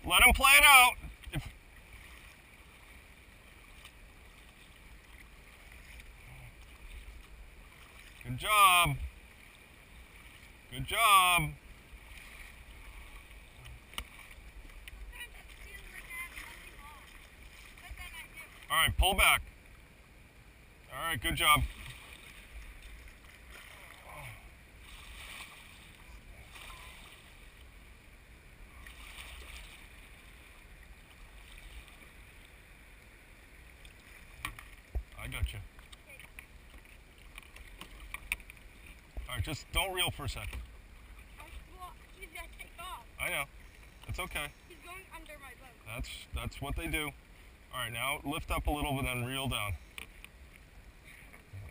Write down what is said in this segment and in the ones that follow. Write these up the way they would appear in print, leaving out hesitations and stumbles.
Let him play it out. Good job. Good job. All right, pull back. All right, good job. I got you. All right, just don't reel for a second. He's gonna take off. I know. It's okay. He's going under my boat. That's what they do. All right, now lift up a little, but then reel down.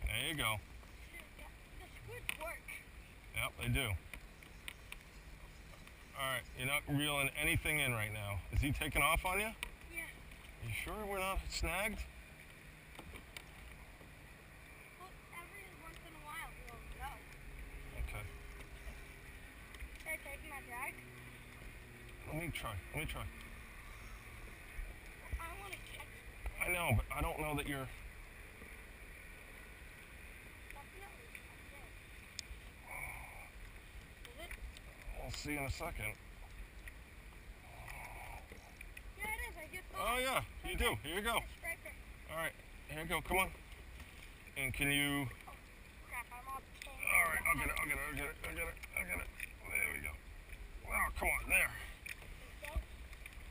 There you go. The squids work. Yep, they do. All right, you're not reeling anything in right now. Is he taking off on you? Yeah. You sure we're not snagged? Well, every once in a while he'll go. Okay. Should I take my drag? Let me try. I want to catch it. I know, but I don't know that you're... Definitely catch it. Is it? We'll see in a second. Yeah, it is. I just saw Oh it. yeah, you do. Here you go. It's right there. All right, here you go. Come on. And can you... Crap, I'm on the phone. All right, I'll get it. There we go. Oh, come on, there.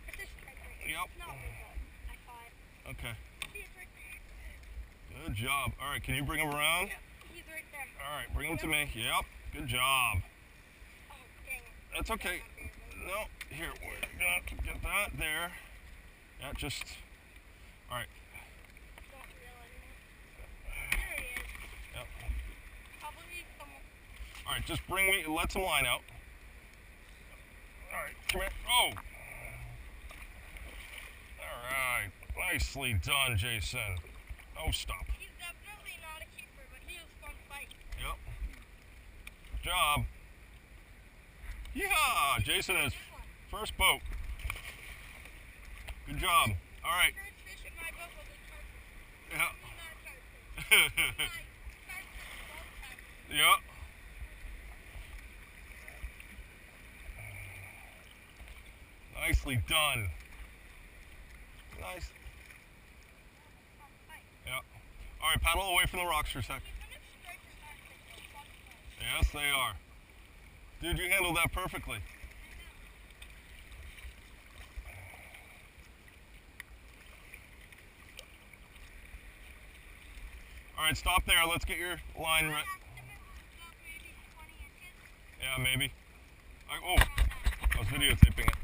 It's a strike right here. Yep. It's not big, but I saw it. Okay. See, it's right there. Good job. All right, can you bring him around? Yep, he's right there. All right, bring him to me. Yep. Good job. Oh, dang it. That's okay. No, here, we're gonna get that there. Yeah, just... All right. Don't reel anymore. There he is. Yep. Probably someone. All right, just bring me, let some line out. All right, come here. Oh! All right, nicely done, Jason. Oh, stop. He's definitely not a keeper, but he is fun to fight. Yep. Good job. Yeah, Jason is first boat. Good job. All right. First fish in my boat was a tarpon. Yeah. Not a tarpon. My tarpon. Yep. Nicely done. Nice. Yeah. All right, paddle away from the rocks for a sec. Yes, they are. Dude, you handled that perfectly. All right, stop there. Let's get your line right. Yeah, maybe. Oh, I was videotaping it.